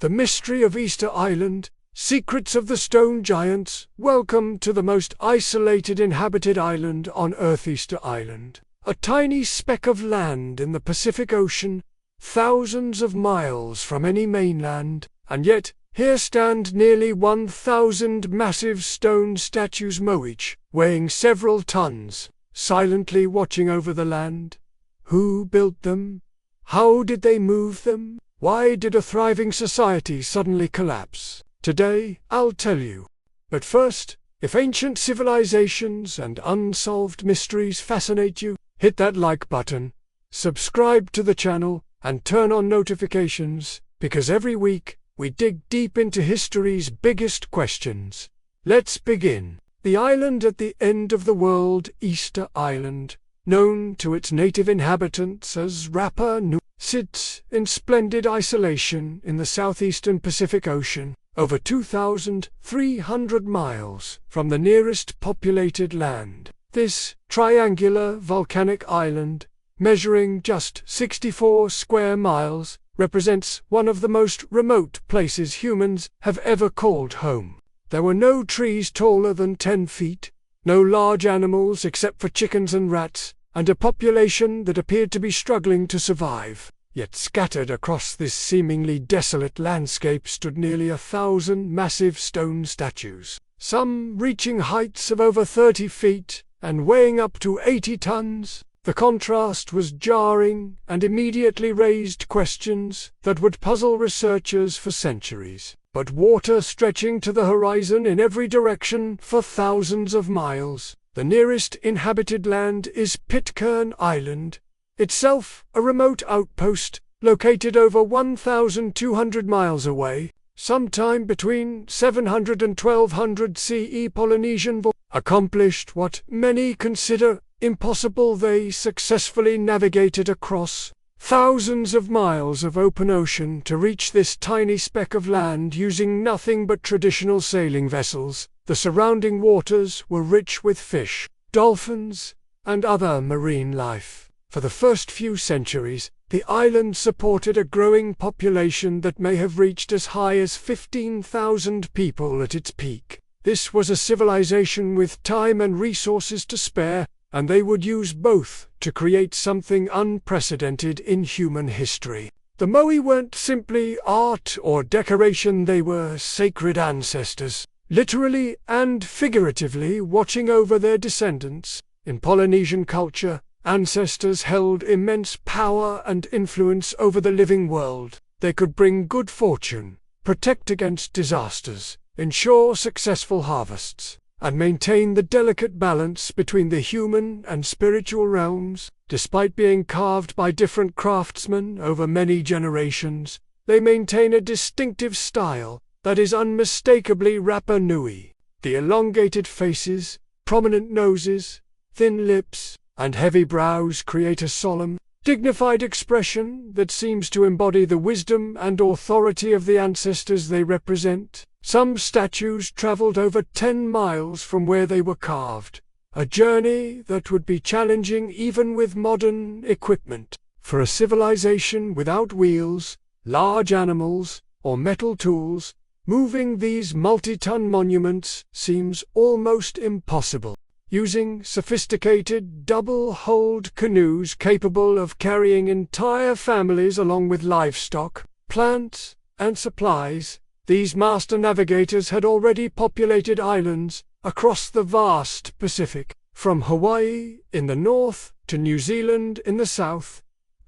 The Mystery of Easter Island, Secrets of the Stone Giants. Welcome to the most isolated inhabited island on Earth, Easter Island. A tiny speck of land in the Pacific Ocean, thousands of miles from any mainland, and yet here stand nearly 1,000 massive stone statues Moai, weighing several tons, silently watching over the land. Who built them? How did they move them? Why did a thriving society suddenly collapse? Today, I'll tell you. But first, if ancient civilizations and unsolved mysteries fascinate you, hit that like button, subscribe to the channel, and turn on notifications, because every week, we dig deep into history's biggest questions. Let's begin. The island at the end of the world, Easter Island, known to its native inhabitants as Rapa Nui, sits in splendid isolation in the southeastern Pacific Ocean, over 2,300 miles from the nearest populated land. This triangular volcanic island, measuring just 64 square miles, represents one of the most remote places humans have ever called home. There were no trees taller than 10 feet, no large animals except for chickens and rats, and a population that appeared to be struggling to survive. Yet scattered across this seemingly desolate landscape stood nearly 1,000 massive stone statues, some reaching heights of over 30 feet and weighing up to 80 tons. The contrast was jarring and immediately raised questions that would puzzle researchers for centuries. But water stretching to the horizon in every direction for thousands of miles. The nearest inhabited land is Pitcairn Island, itself a remote outpost located over 1,200 miles away. Sometime between 700 and 1200 CE, Polynesian accomplished what many consider impossible. They successfully navigated across thousands of miles of open ocean to reach this tiny speck of land using nothing but traditional sailing vessels. The surrounding waters were rich with fish, dolphins, and other marine life. For the first few centuries, the island supported a growing population that may have reached as high as 15,000 people at its peak. This was a civilization with time and resources to spare, and they would use both to create something unprecedented in human history. The Moai weren't simply art or decoration, they were sacred ancestors, literally and figuratively watching over their descendants. In Polynesian culture, ancestors held immense power and influence over the living world. They could bring good fortune, protect against disasters, ensure successful harvests, and maintain the delicate balance between the human and spiritual realms. Despite being carved by different craftsmen over many generations, they maintain a distinctive style that is unmistakably Rapa Nui. The elongated faces, prominent noses, thin lips, and heavy brows create a solemn, dignified expression that seems to embody the wisdom and authority of the ancestors they represent. Some statues traveled over 10 miles from where they were carved, a journey that would be challenging even with modern equipment. For a civilization without wheels, large animals, or metal tools, moving these multi-ton monuments seems almost impossible. Using sophisticated double-hulled canoes capable of carrying entire families along with livestock, plants, and supplies, these master navigators had already populated islands across the vast Pacific, from Hawaii in the north to New Zealand in the south.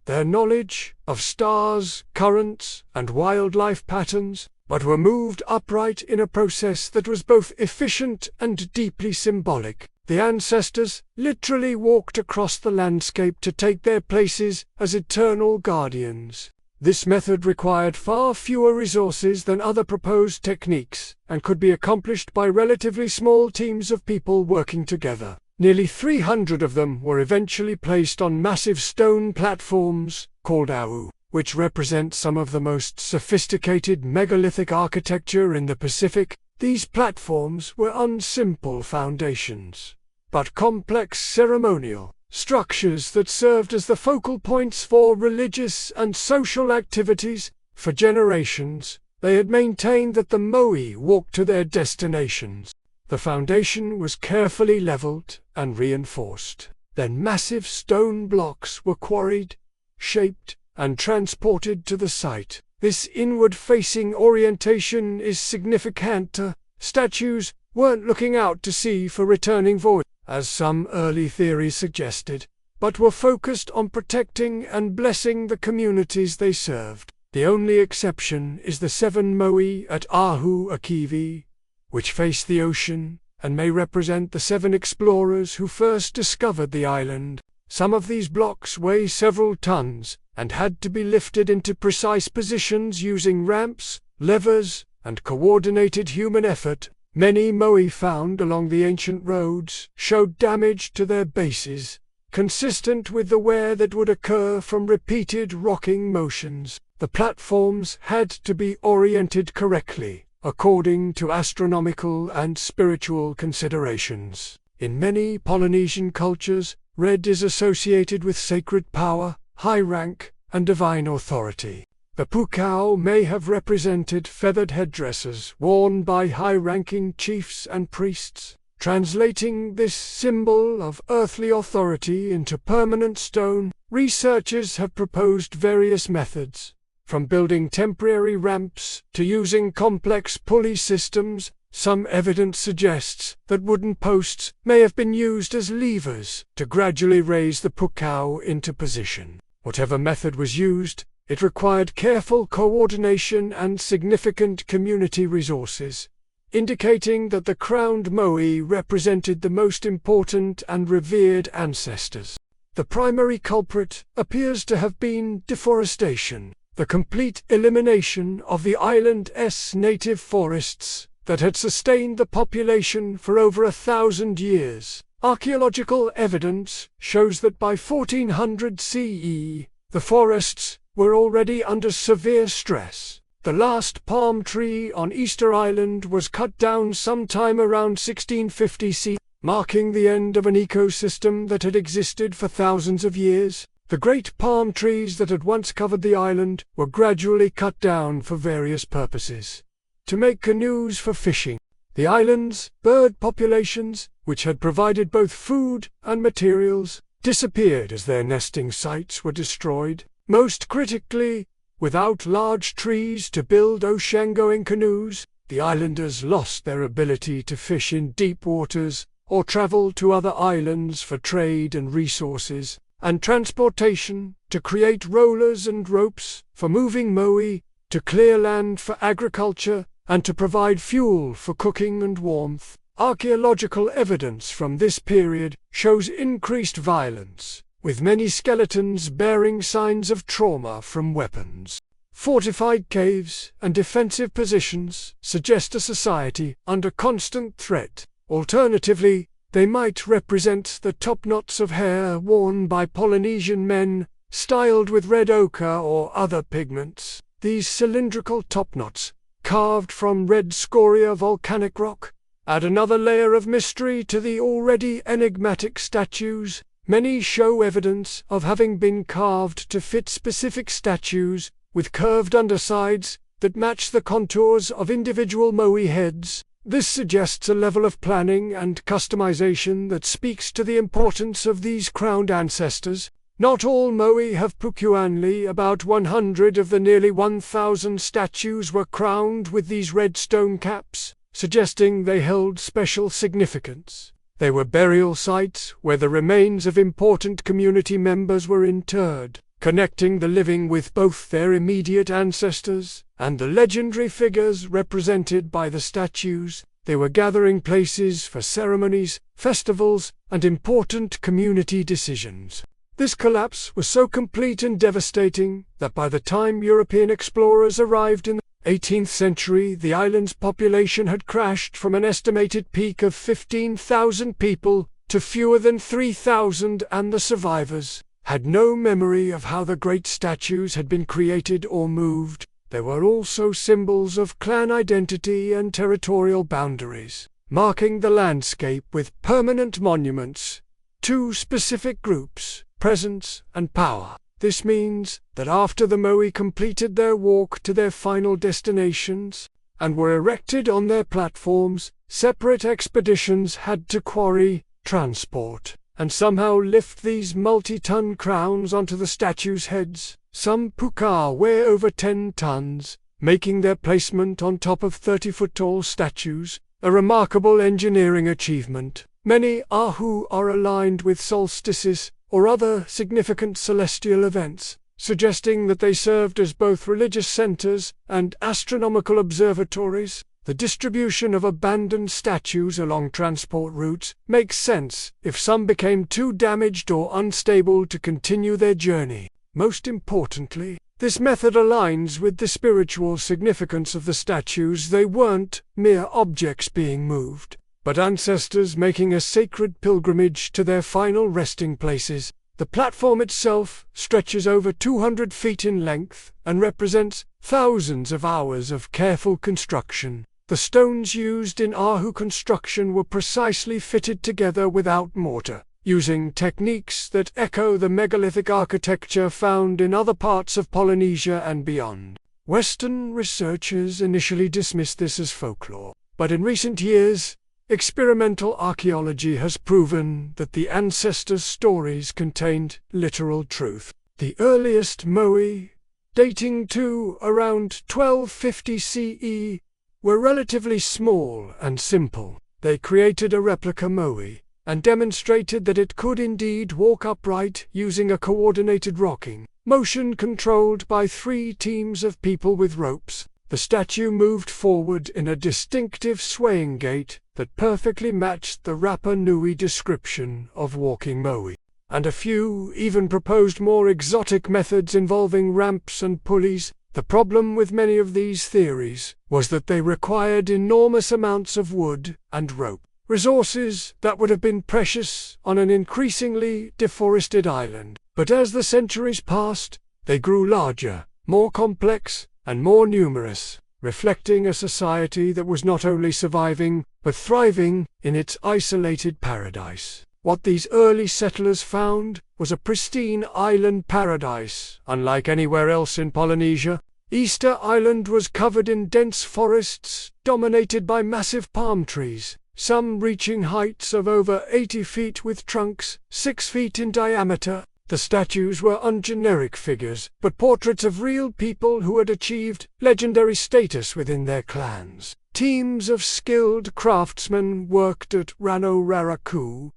Their knowledge of stars, currents, and wildlife patterns, but were moved upright in a process that was both efficient and deeply symbolic. The ancestors literally walked across the landscape to take their places as eternal guardians. This method required far fewer resources than other proposed techniques, and could be accomplished by relatively small teams of people working together. Nearly 300 of them were eventually placed on massive stone platforms, called au, which represent some of the most sophisticated megalithic architecture in the Pacific. These platforms were unsimple foundations, but complex ceremonial structures that served as the focal points for religious and social activities. For generations, they had maintained that the Moai walked to their destinations. The foundation was carefully leveled and reinforced. Then massive stone blocks were quarried, shaped, and transported to the site. This inward-facing orientation is significant. Statues weren't looking out to sea for returning voyages, as some early theories suggested, but were focused on protecting and blessing the communities they served. The only exception is the 7 Moai at Ahu-Akivi, which face the ocean and may represent the 7 explorers who first discovered the island. Some of these blocks weigh several tons and had to be lifted into precise positions using ramps, levers, and coordinated human effort. Many Moai found along the ancient roads showed damage to their bases, consistent with the wear that would occur from repeated rocking motions. The platforms had to be oriented correctly, according to astronomical and spiritual considerations. In many Polynesian cultures, red is associated with sacred power, high rank, and divine authority. The pukau may have represented feathered headdresses worn by high-ranking chiefs and priests. Translating this symbol of earthly authority into permanent stone, researchers have proposed various methods, from building temporary ramps to using complex pulley systems. Some evidence suggests that wooden posts may have been used as levers to gradually raise the pukau into position. Whatever method was used, it required careful coordination and significant community resources, indicating that the crowned Moai represented the most important and revered ancestors. The primary culprit appears to have been deforestation, the complete elimination of the island's native forests that had sustained the population for over 1,000 years. Archaeological evidence shows that by 1400 CE, the forests were already under severe stress. The last palm tree on Easter Island was cut down sometime around 1650 CE, marking the end of an ecosystem that had existed for thousands of years. The great palm trees that had once covered the island were gradually cut down for various purposes. To make canoes for fishing. The island's bird populations, which had provided both food and materials, disappeared as their nesting sites were destroyed. Most critically, without large trees to build ocean-going canoes, the islanders lost their ability to fish in deep waters or travel to other islands for trade and resources, and transportation, to create rollers and ropes for moving Moai, to clear land for agriculture, and to provide fuel for cooking and warmth. Archaeological evidence from this period shows increased violence, with many skeletons bearing signs of trauma from weapons. Fortified caves and defensive positions suggest a society under constant threat. Alternatively, they might represent the top knots of hair worn by Polynesian men, styled with red ochre or other pigments. These cylindrical top knots, carved from red scoria volcanic rock, add another layer of mystery to the already enigmatic statues. Many show evidence of having been carved to fit specific statues, with curved undersides that match the contours of individual Moai heads. This suggests a level of planning and customization that speaks to the importance of these crowned ancestors. Not all Moai have pukuanli. About 100 of the nearly 1,000 statues were crowned with these red stone caps, suggesting they held special significance. They were burial sites where the remains of important community members were interred, connecting the living with both their immediate ancestors and the legendary figures represented by the statues. They were gathering places for ceremonies, festivals, and important community decisions. This collapse was so complete and devastating that by the time European explorers arrived in the 18th century, the island's population had crashed from an estimated peak of 15,000 people to fewer than 3,000, and the survivors had no memory of how the great statues had been created or moved. There were also symbols of clan identity and territorial boundaries, marking the landscape with permanent monuments to specific groups, presence, and power. This means that after the Moai completed their walk to their final destinations, and were erected on their platforms, separate expeditions had to quarry, transport, and somehow lift these multi-ton crowns onto the statues' heads. Some puka weigh over 10 tons, making their placement on top of 30-foot-tall statues a remarkable engineering achievement. Many ahu are aligned with solstices or other significant celestial events, suggesting that they served as both religious centers and astronomical observatories. The distribution of abandoned statues along transport routes makes sense if some became too damaged or unstable to continue their journey. Most importantly, this method aligns with the spiritual significance of the statues. They weren't mere objects being moved, but ancestors making a sacred pilgrimage to their final resting places. The platform itself stretches over 200 feet in length and represents thousands of hours of careful construction. The stones used in ahu construction were precisely fitted together without mortar, using techniques that echo the megalithic architecture found in other parts of Polynesia and beyond. Western researchers initially dismissed this as folklore, but in recent years, experimental archaeology has proven that the ancestors' stories contained literal truth. The earliest Moai, dating to around 1250 CE, were relatively small and simple. They created a replica Moai and demonstrated that it could indeed walk upright using a coordinated rocking motion controlled by 3 teams of people with ropes. The statue moved forward in a distinctive swaying gait that perfectly matched the Rapa Nui description of walking Moai, and a few even proposed more exotic methods involving ramps and pulleys. The problem with many of these theories was that they required enormous amounts of wood and rope, resources that would have been precious on an increasingly deforested island. But as the centuries passed, they grew larger, more complex, and more numerous, reflecting a society that was not only surviving, but thriving in its isolated paradise. What these early settlers found was a pristine island paradise, unlike anywhere else in Polynesia. Easter Island was covered in dense forests, dominated by massive palm trees, some reaching heights of over 80 feet with trunks 6 feet in diameter. The statues were ungeneric figures, but portraits of real people who had achieved legendary status within their clans. Teams of skilled craftsmen worked at Rano Raraku,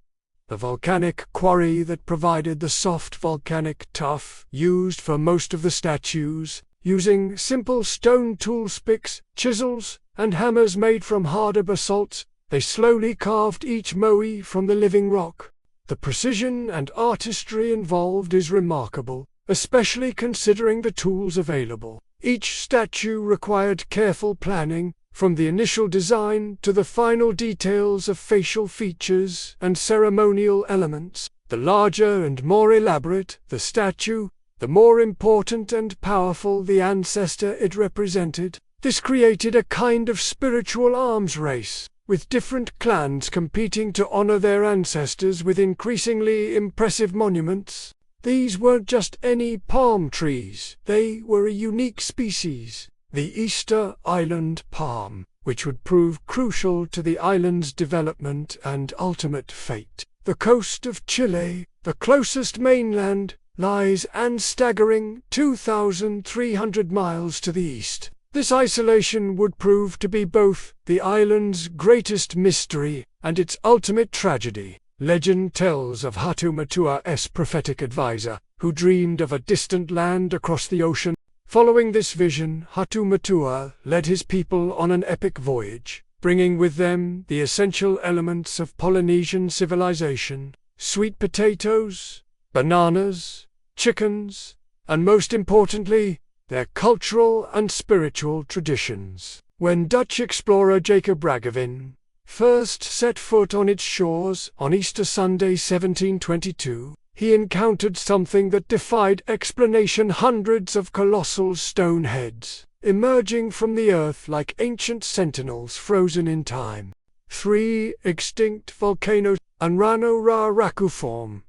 the volcanic quarry that provided the soft volcanic tuff used for most of the statues. Using simple stone tools, picks, chisels, and hammers made from harder basalts, they slowly carved each Moai from the living rock. The precision and artistry involved is remarkable, especially considering the tools available. Each statue required careful planning, from the initial design to the final details of facial features and ceremonial elements. The larger and more elaborate the statue, the more important and powerful the ancestor it represented. This created a kind of spiritual arms race, with different clans competing to honor their ancestors with increasingly impressive monuments. These weren't just any palm trees, they were a unique species, the Easter Island palm, which would prove crucial to the island's development and ultimate fate. The coast of Chile, the closest mainland, lies an staggering 2,300 miles to the east. This isolation would prove to be both the island's greatest mystery and its ultimate tragedy. Legend tells of Hatu Matua's prophetic advisor, who dreamed of a distant land across the ocean. Following this vision, Hatu Matua led his people on an epic voyage, bringing with them the essential elements of Polynesian civilization: sweet potatoes, bananas, chickens, and most importantly, their cultural and spiritual traditions. When Dutch explorer Jacob Roggeveen first set foot on its shores on Easter Sunday 1722, he encountered something that defied explanation: hundreds of colossal stone heads, emerging from the earth like ancient sentinels frozen in time. 3 extinct volcanoes and Rano Raraku form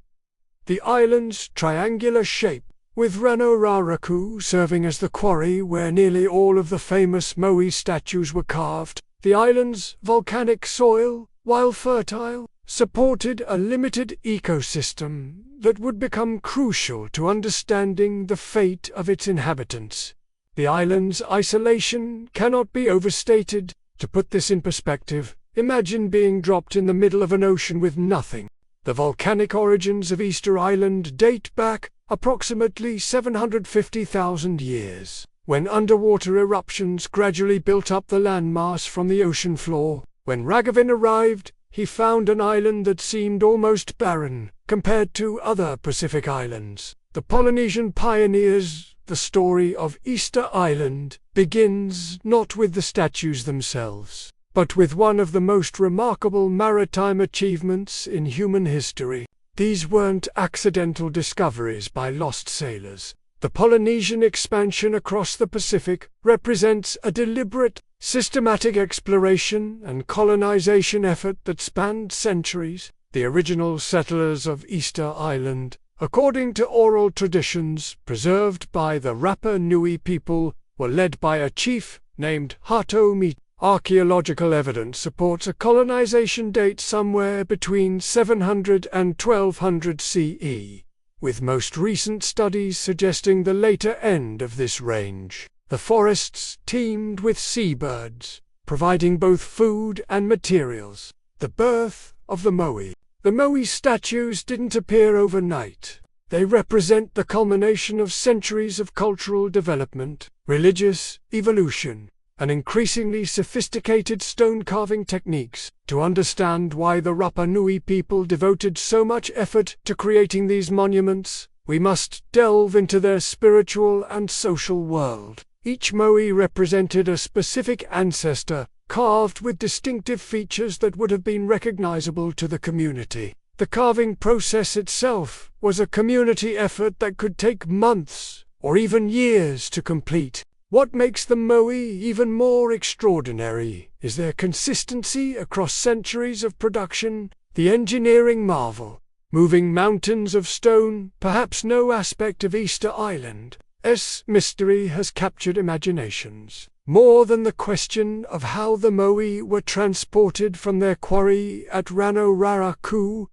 the island's triangular shape, with Rapa serving as the quarry where nearly all of the famous Moai statues were carved. The island's volcanic soil, while fertile, supported a limited ecosystem that would become crucial to understanding the fate of its inhabitants. The island's isolation cannot be overstated. To put this in perspective, imagine being dropped in the middle of an ocean with nothing. The volcanic origins of Easter Island date back approximately 750,000 years, when underwater eruptions gradually built up the landmass from the ocean floor. When Raghavin arrived, he found an island that seemed almost barren compared to other Pacific islands. The Polynesian pioneers. The story of Easter Island begins not with the statues themselves, but with one of the most remarkable maritime achievements in human history. These weren't accidental discoveries by lost sailors. The Polynesian expansion across the Pacific represents a deliberate, systematic exploration and colonization effort that spanned centuries. The original settlers of Easter Island, according to oral traditions preserved by the Rapa Nui people, were led by a chief named Hatomi. Archaeological evidence supports a colonization date somewhere between 700 and 1200 CE, with most recent studies suggesting the later end of this range. The forests teemed with seabirds, providing both food and materials. The birth of the Moai. The Moai statues didn't appear overnight. They represent the culmination of centuries of cultural development, religious evolution, and increasingly sophisticated stone carving techniques. To understand why the Rapa Nui people devoted so much effort to creating these monuments, we must delve into their spiritual and social world. Each Moai represented a specific ancestor, carved with distinctive features that would have been recognizable to the community. The carving process itself was a community effort that could take months or even years to complete. What makes the Moai even more extraordinary is their consistency across centuries of production, the engineering marvel. Moving mountains of stone, perhaps no aspect of Easter Island's mystery has captured imaginations, more than the question of how the Moai were transported from their quarry at Rapa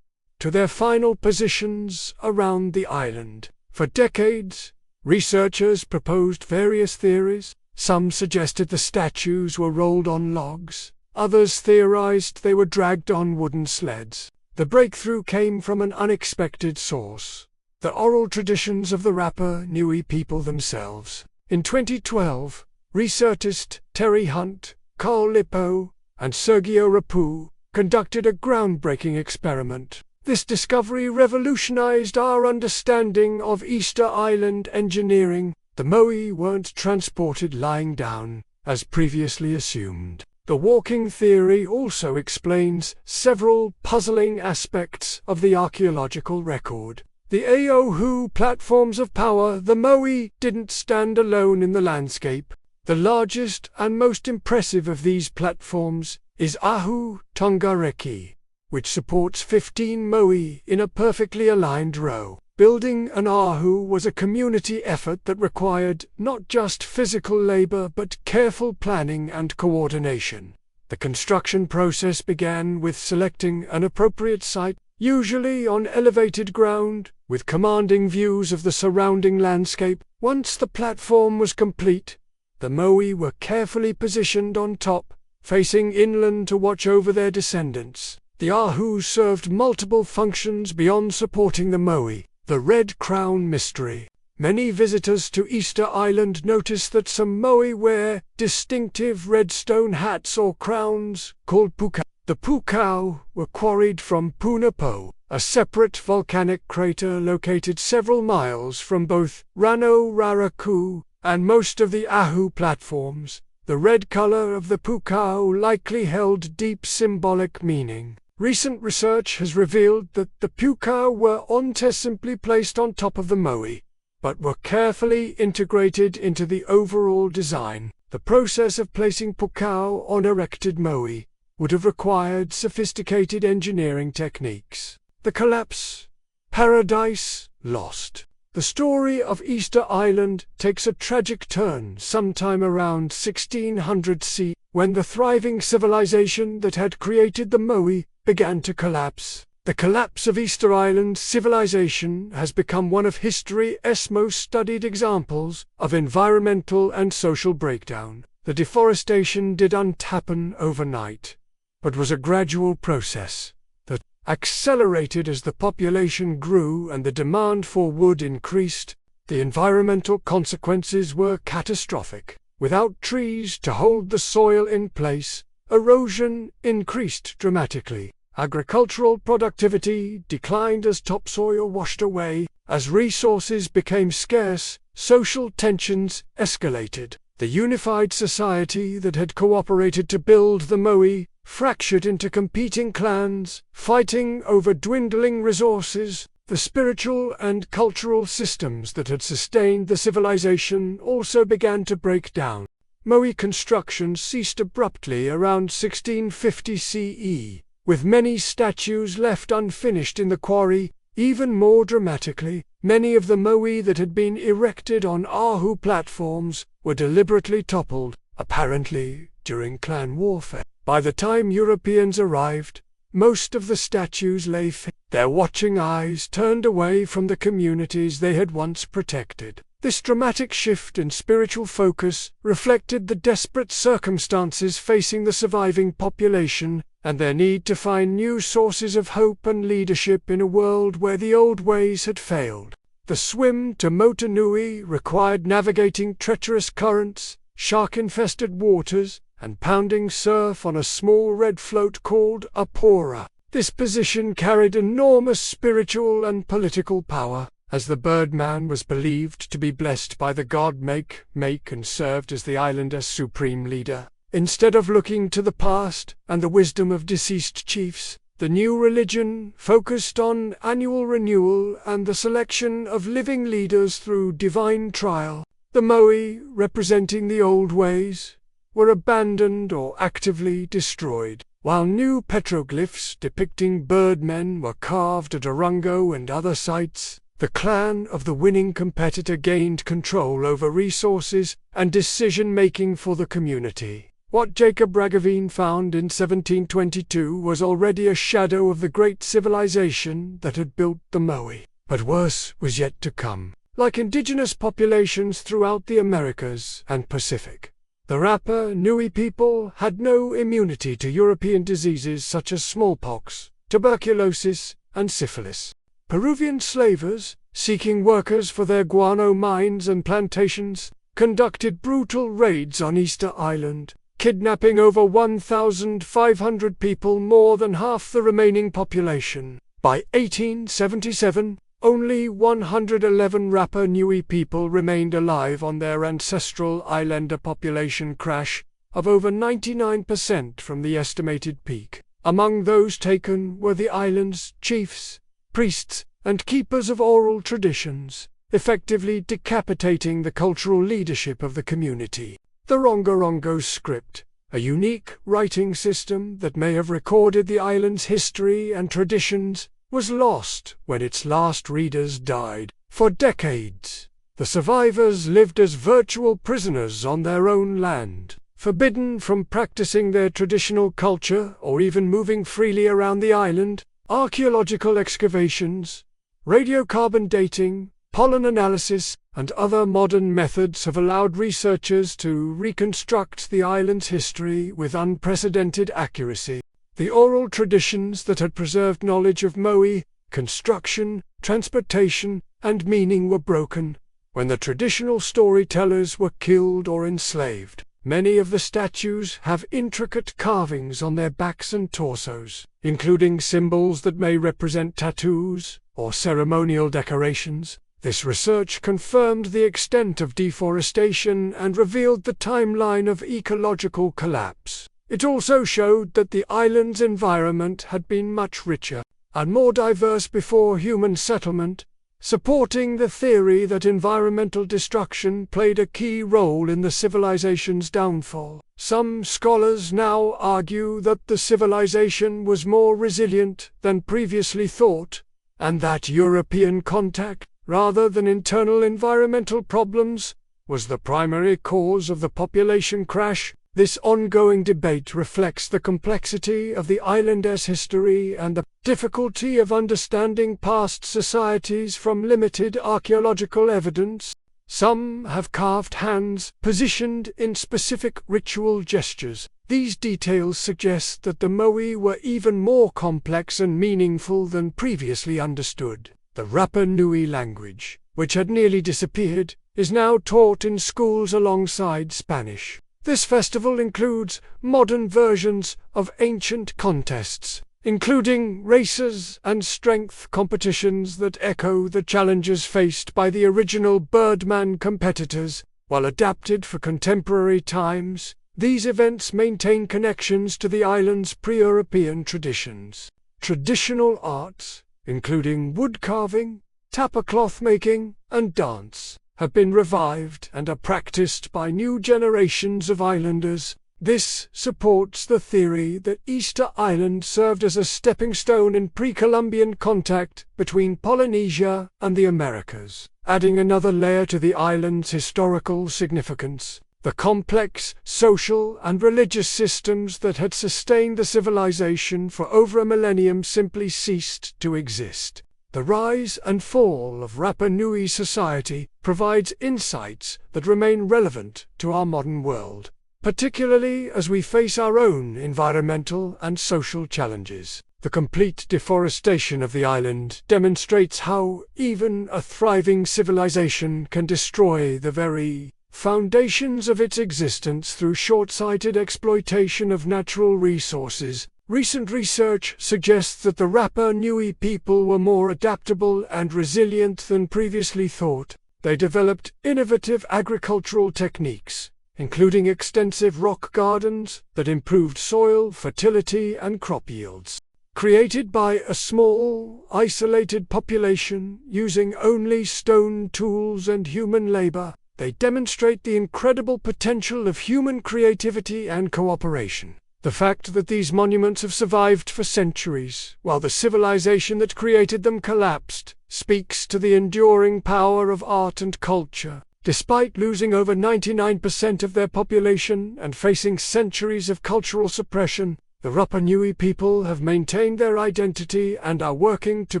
to their final positions around the island. For decades, researchers proposed various theories. Some suggested the statues were rolled on logs, others theorized they were dragged on wooden sleds. The breakthrough came from an unexpected source: the oral traditions of the Rapa Nui people themselves. In 2012, researchers Terry Hunt, Carl Lippo, and Sergio Rapu conducted a groundbreaking experiment. This discovery revolutionized our understanding of Easter Island engineering. The Moai weren't transported lying down, as previously assumed. The walking theory also explains several puzzling aspects of the archaeological record. The Aohu platforms of power. The Moai didn't stand alone in the landscape. The largest and most impressive of these platforms is Ahu Tongareki, which supports 15 Moai in a perfectly aligned row. Building an Ahu was a community effort that required not just physical labor but careful planning and coordination. The construction process began with selecting an appropriate site, usually on elevated ground, with commanding views of the surrounding landscape. Once the platform was complete, the Moai were carefully positioned on top, facing inland to watch over their descendants. The Ahu served multiple functions beyond supporting the Moai. The Red Crown Mystery. Many visitors to Easter Island notice that some Moai wear distinctive red stone hats or crowns, called pukau. The pukau were quarried from Punapo, a separate volcanic crater located several miles from both Rapa and most of the Ahu platforms. The red color of the pukau likely held deep symbolic meaning. Recent research has revealed that the pukau were not simply placed on top of the Moai, but were carefully integrated into the overall design. The process of placing pukau on erected Moai would have required sophisticated engineering techniques. The collapse. Paradise Lost. The story of Easter Island takes a tragic turn sometime around 1600 CE, when the thriving civilization that had created the Moai began to collapse. The collapse of Easter Island civilization has become one of history's most studied examples of environmental and social breakdown. The deforestation didn't happen overnight, but was a gradual process that accelerated as the population grew and the demand for wood increased. The environmental consequences were catastrophic. Without trees to hold the soil in place, erosion increased dramatically. Agricultural productivity declined as topsoil washed away. As resources became scarce, social tensions escalated. The unified society that had cooperated to build the Moai fractured into competing clans, fighting over dwindling resources. The spiritual and cultural systems that had sustained the civilization also began to break down. Moai construction ceased abruptly around 1650 CE, with many statues left unfinished in the quarry. Even more dramatically, many of the Moai that had been erected on Ahu platforms were deliberately toppled, apparently during clan warfare. By the time Europeans arrived, most of the statues lay their watching eyes turned away from the communities they had once protected. This dramatic shift in spiritual focus reflected the desperate circumstances facing the surviving population and their need to find new sources of hope and leadership in a world where the old ways had failed. The swim to Rapa Nui required navigating treacherous currents, shark-infested waters, and pounding surf on a small red float called a pora. This position carried enormous spiritual and political power, as the Birdman was believed to be blessed by the god Make and served as the islander's supreme leader. Instead of looking to the past and the wisdom of deceased chiefs, the new religion focused on annual renewal and the selection of living leaders through divine trial. The Moai, representing the old ways, were abandoned or actively destroyed, while new petroglyphs depicting birdmen were carved at Arungo and other sites. The clan of the winning competitor gained control over resources and decision-making for the community. What Jacob Ragaveen found in 1722 was already a shadow of the great civilization that had built the Moai. But worse was yet to come. Like indigenous populations throughout the Americas and Pacific, the Rapa Nui people had no immunity to European diseases such as smallpox, tuberculosis, and syphilis. Peruvian slavers, seeking workers for their guano mines and plantations, conducted brutal raids on Easter Island, kidnapping over 1,500 people, more than half the remaining population. By 1877, only 111 Rapa Nui people remained alive on their ancestral islander population crash of over 99% from the estimated peak. Among those taken were the island's chiefs, priests, and keepers of oral traditions, effectively decapitating the cultural leadership of the community. The Rongorongo script, a unique writing system that may have recorded the island's history and traditions, was lost when its last readers died. For decades, the survivors lived as virtual prisoners on their own land, forbidden from practicing their traditional culture or even moving freely around the island. Archaeological excavations, radiocarbon dating, pollen analysis, and other modern methods have allowed researchers to reconstruct the island's history with unprecedented accuracy. The oral traditions that had preserved knowledge of Moai, construction, transportation, and meaning were broken when the traditional storytellers were killed or enslaved. Many of the statues have intricate carvings on their backs and torsos, including symbols that may represent tattoos or ceremonial decorations. This research confirmed the extent of deforestation and revealed the timeline of ecological collapse. It also showed that the island's environment had been much richer and more diverse before human settlement, supporting the theory that environmental destruction played a key role in the civilization's downfall. Some scholars now argue that the civilization was more resilient than previously thought, and that European contact, rather than internal environmental problems, was the primary cause of the population crash. This ongoing debate reflects the complexity of the island's history and the difficulty of understanding past societies from limited archaeological evidence. Some have carved hands positioned in specific ritual gestures. These details suggest that the Moai were even more complex and meaningful than previously understood. The Rapa Nui language, which had nearly disappeared, is now taught in schools alongside Spanish. This festival includes modern versions of ancient contests, including races and strength competitions that echo the challenges faced by the original Birdman competitors. While adapted for contemporary times, these events maintain connections to the island's pre-European traditions. Traditional arts, including wood carving, tapa cloth making, and dance, have been revived and are practiced by new generations of islanders. This supports the theory that Easter Island served as a stepping stone in pre-Columbian contact between Polynesia and the Americas. Adding another layer to the island's historical significance, the complex social and religious systems that had sustained the civilization for over a millennium simply ceased to exist. The rise and fall of Rapa Nui society provides insights that remain relevant to our modern world, particularly as we face our own environmental and social challenges. The complete deforestation of the island demonstrates how even a thriving civilization can destroy the very foundations of its existence through short-sighted exploitation of natural resources. Recent research suggests that the Rapa Nui people were more adaptable and resilient than previously thought. They developed innovative agricultural techniques, including extensive rock gardens that improved soil fertility and crop yields. Created by a small, isolated population using only stone tools and human labor, they demonstrate the incredible potential of human creativity and cooperation. The fact that these monuments have survived for centuries, while the civilization that created them collapsed, speaks to the enduring power of art and culture. Despite losing over 99% of their population and facing centuries of cultural suppression, the Rapa Nui people have maintained their identity and are working to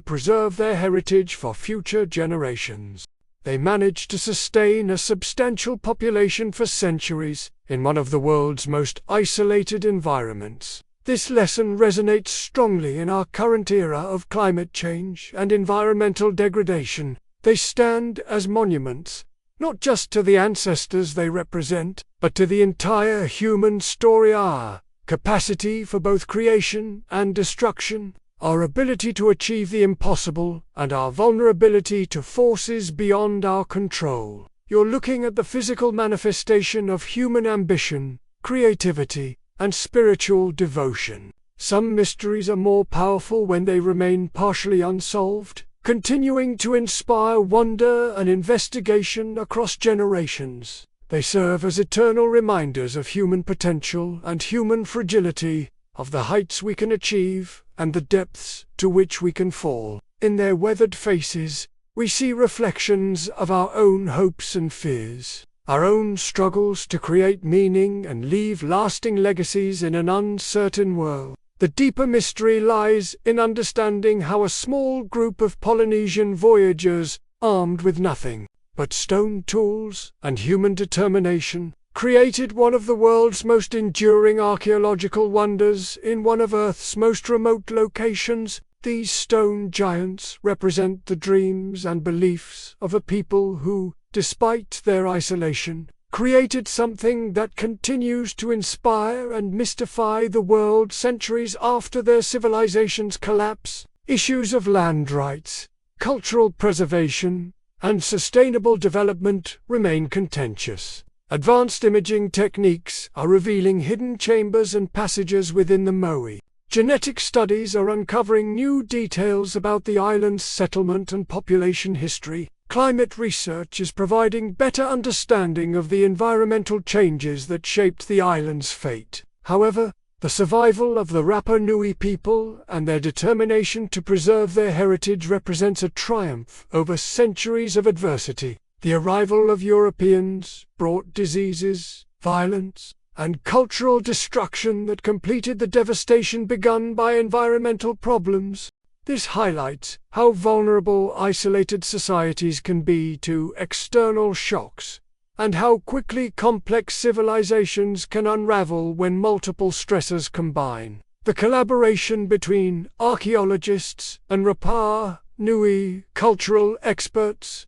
preserve their heritage for future generations. They managed to sustain a substantial population for centuries in one of the world's most isolated environments. This lesson resonates strongly in our current era of climate change and environmental degradation. They stand as monuments, not just to the ancestors they represent, but to the entire human story, our capacity for both creation and destruction, our ability to achieve the impossible, and our vulnerability to forces beyond our control. You're looking at the physical manifestation of human ambition, creativity, and spiritual devotion. Some mysteries are more powerful when they remain partially unsolved, continuing to inspire wonder and investigation across generations. They serve as eternal reminders of human potential and human fragility, of the heights we can achieve and the depths to which we can fall. In their weathered faces, we see reflections of our own hopes and fears, our own struggles to create meaning and leave lasting legacies in an uncertain world. The deeper mystery lies in understanding how a small group of Polynesian voyagers, armed with nothing but stone tools and human determination, created one of the world's most enduring archaeological wonders in one of Earth's most remote locations. These stone giants represent the dreams and beliefs of a people who, despite their isolation, created something that continues to inspire and mystify the world centuries after their civilization's collapse. Issues of land rights, cultural preservation, and sustainable development remain contentious. Advanced imaging techniques are revealing hidden chambers and passages within the Moai. Genetic studies are uncovering new details about the island's settlement and population history. Climate research is providing better understanding of the environmental changes that shaped the island's fate. However, The survival of the Rapa Nui people and their determination to preserve their heritage represents a triumph over centuries of adversity. The arrival of Europeans brought diseases, violence, and cultural destruction that completed the devastation begun by environmental problems. This highlights how vulnerable isolated societies can be to external shocks, and how quickly complex civilizations can unravel when multiple stressors combine. The collaboration between archaeologists and Rapa Nui cultural experts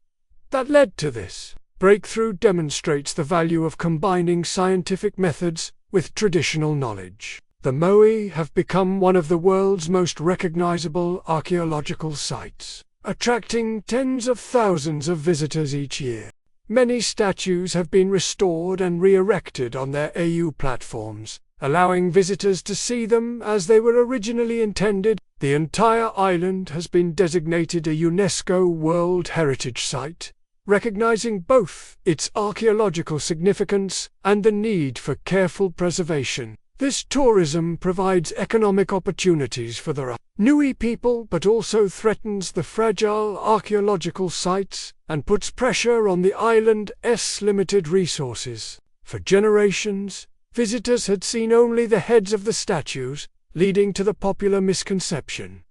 that led to this breakthrough demonstrates the value of combining scientific methods with traditional knowledge. The Moai have become one of the world's most recognizable archaeological sites, attracting tens of thousands of visitors each year. Many statues have been restored and re-erected on their AU platforms, allowing visitors to see them as they were originally intended. The entire island has been designated a UNESCO World Heritage Site, recognizing both its archaeological significance and the need for careful preservation. This tourism provides economic opportunities for the Rapa Nui people but also threatens the fragile archaeological sites and puts pressure on the island's limited resources. For generations, visitors had seen only the heads of the statues, leading to the popular misconception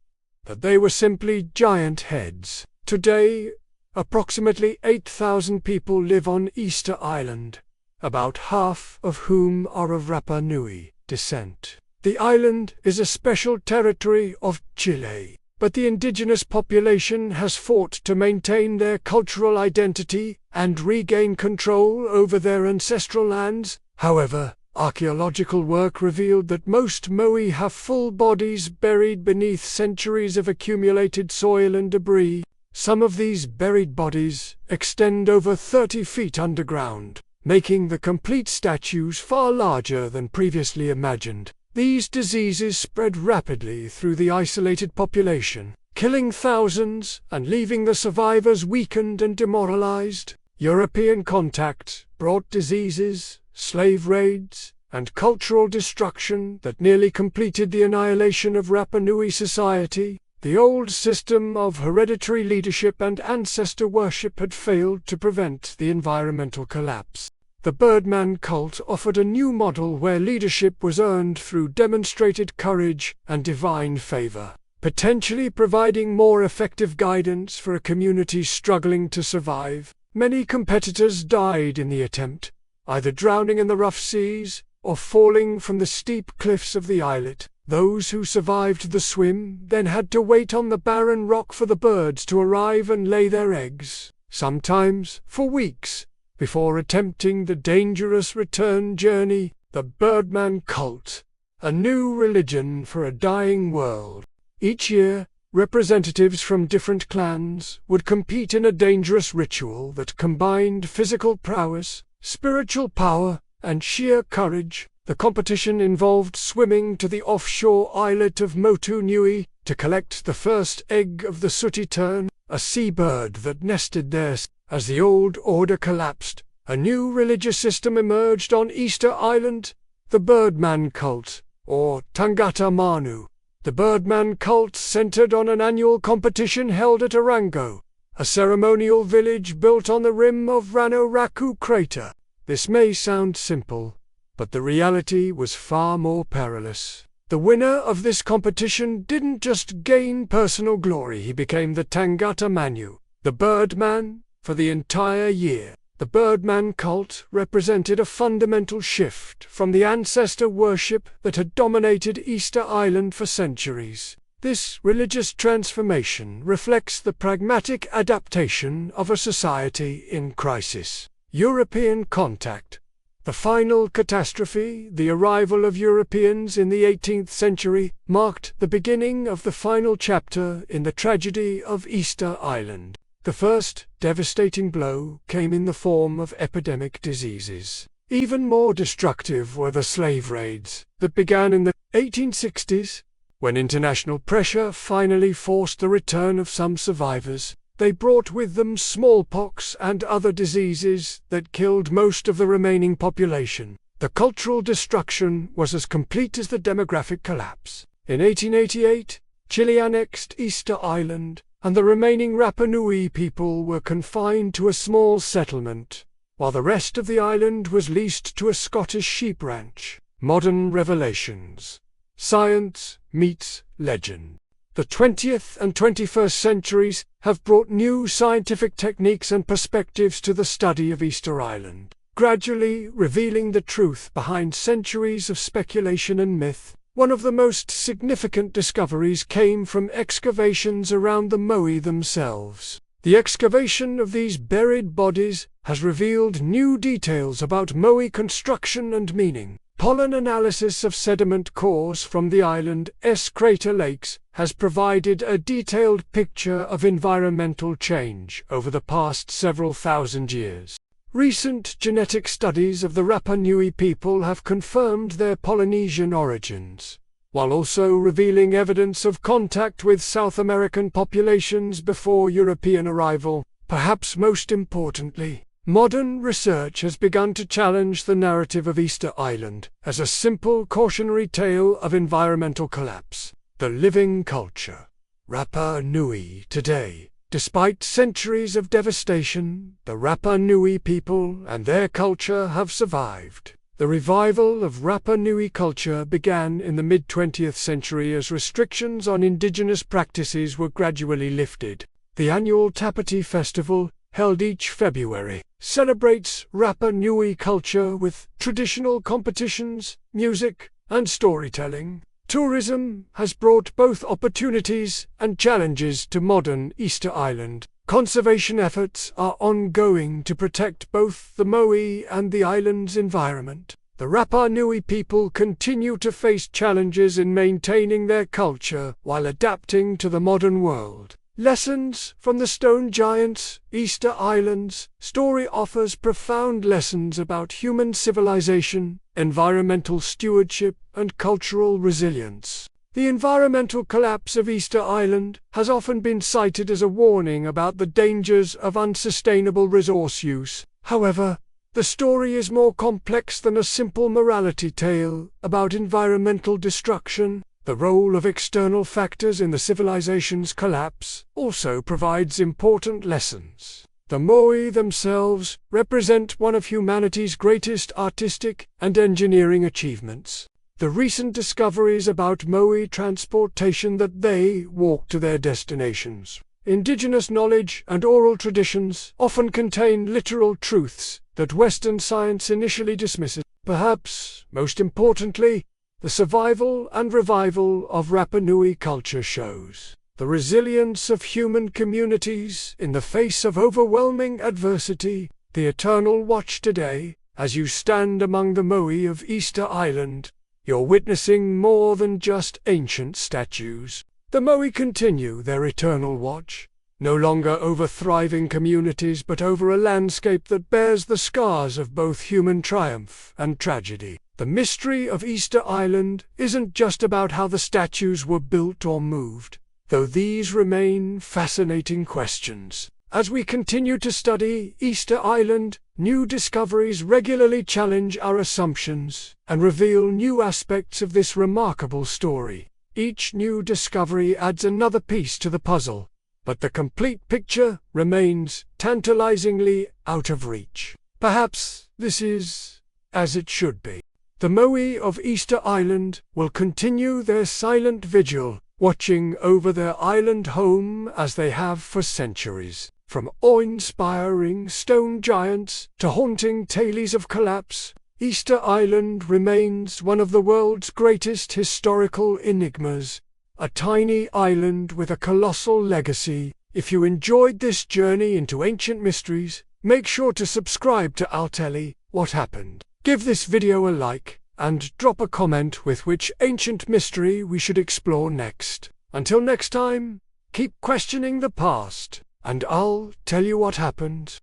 that they were simply giant heads. Today, approximately 8,000 people live on Easter Island, about half of whom are of Rapa Nui descent. The island is a special territory of Chile, but the indigenous population has fought to maintain their cultural identity and regain control over their ancestral lands. However, archaeological work revealed that most Moai have full bodies buried beneath centuries of accumulated soil and debris. Some of these buried bodies extend over 30 feet underground, making the complete statues far larger than previously imagined. These diseases spread rapidly through the isolated population, killing thousands and leaving the survivors weakened and demoralized. European contact brought diseases, slave raids, and cultural destruction that nearly completed the annihilation of Rapa Nui society. The old system of hereditary leadership and ancestor worship had failed to prevent the environmental collapse. The Birdman cult offered a new model where leadership was earned through demonstrated courage and divine favor, potentially providing more effective guidance for a community struggling to survive. Many competitors died in the attempt, either drowning in the rough seas or falling from the steep cliffs of the islet. Those who survived the swim then had to wait on the barren rock for the birds to arrive and lay their eggs, sometimes for weeks, before attempting the dangerous return journey. The Birdman cult, a new religion for a dying world. Each year, representatives from different clans would compete in a dangerous ritual that combined physical prowess, spiritual power, and sheer courage. The competition involved swimming to the offshore islet of Motu Nui to collect the first egg of the sooty tern, a seabird that nested there. As the old order collapsed, a new religious system emerged on Easter Island, the Birdman cult, or Tangata Manu. The Birdman cult centered on an annual competition held at Arango, a ceremonial village built on the rim of Rano Raku crater. This may sound simple, but the reality was far more perilous. The winner of this competition didn't just gain personal glory, he became the Tangata Manu, the Birdman, for the entire year. The Birdman cult represented a fundamental shift from the ancestor worship that had dominated Easter Island for centuries. This religious transformation reflects the pragmatic adaptation of a society in crisis. European contact. The final catastrophe, the arrival of Europeans in the 18th century, marked the beginning of the final chapter in the tragedy of Easter Island. The first devastating blow came in the form of epidemic diseases. Even more destructive were the slave raids that began in the 1860s. When international pressure finally forced the return of some survivors, they brought with them smallpox and other diseases that killed most of the remaining population. The cultural destruction was as complete as the demographic collapse. In 1888, Chile annexed Easter Island, and the remaining Rapa Nui people were confined to a small settlement, while the rest of the island was leased to a Scottish sheep ranch. Modern revelations. Science meets legend. The 20th and 21st centuries have brought new scientific techniques and perspectives to the study of Easter Island, gradually revealing the truth behind centuries of speculation and myth. One of the most significant discoveries came from excavations around the Moai themselves. The excavation of these buried bodies has revealed new details about Moai construction and meaning. Pollen analysis of sediment cores from the island's crater lakes has provided a detailed picture of environmental change over the past several thousand years. Recent genetic studies of the Rapa Nui people have confirmed their Polynesian origins, while also revealing evidence of contact with South American populations before European arrival. Perhaps most importantly, modern research has begun to challenge the narrative of Easter Island as a simple cautionary tale of environmental collapse. The living culture. Rapa Nui today. Despite centuries of devastation, the Rapa Nui people and their culture have survived. The revival of Rapa Nui culture began in the mid-20th century as restrictions on indigenous practices were gradually lifted. The annual Tapati Festival, held each February, celebrates Rapa Nui culture with traditional competitions, music, and storytelling. Tourism has brought both opportunities and challenges to modern Easter Island. Conservation efforts are ongoing to protect both the Moai and the island's environment. The Rapa Nui people continue to face challenges in maintaining their culture while adapting to the modern world. Lessons from the Stone Giants. Easter Island's story offers profound lessons about human civilization, environmental stewardship, and cultural resilience. The environmental collapse of Easter Island has often been cited as a warning about the dangers of unsustainable resource use. However, the story is more complex than a simple morality tale about environmental destruction. The role of external factors in the civilization's collapse also provides important lessons. The Moai themselves represent one of humanity's greatest artistic and engineering achievements. The recent discoveries about Moai transportation that they walk to their destinations. Indigenous knowledge and oral traditions often contain literal truths that Western science initially dismisses. Perhaps, most importantly, the survival and revival of Rapa Nui culture shows the resilience of human communities in the face of overwhelming adversity. The eternal watch today, as you stand among the Moai of Easter Island, you're witnessing more than just ancient statues. The Moai continue their eternal watch, no longer over thriving communities but over a landscape that bears the scars of both human triumph and tragedy. The mystery of Easter Island isn't just about how the statues were built or moved, though these remain fascinating questions. As we continue to study Easter Island, new discoveries regularly challenge our assumptions and reveal new aspects of this remarkable story. Each new discovery adds another piece to the puzzle, but the complete picture remains tantalizingly out of reach. Perhaps this is as it should be. The Moai of Easter Island will continue their silent vigil, watching over their island home as they have for centuries. From awe-inspiring stone giants to haunting tales of collapse, Easter Island remains one of the world's greatest historical enigmas, a tiny island with a colossal legacy. If you enjoyed this journey into ancient mysteries, make sure to subscribe to I'll Tell You What Happened. Give this video a like, and drop a comment with which ancient mystery we should explore next. Until next time, keep questioning the past, and I'll tell you what happened.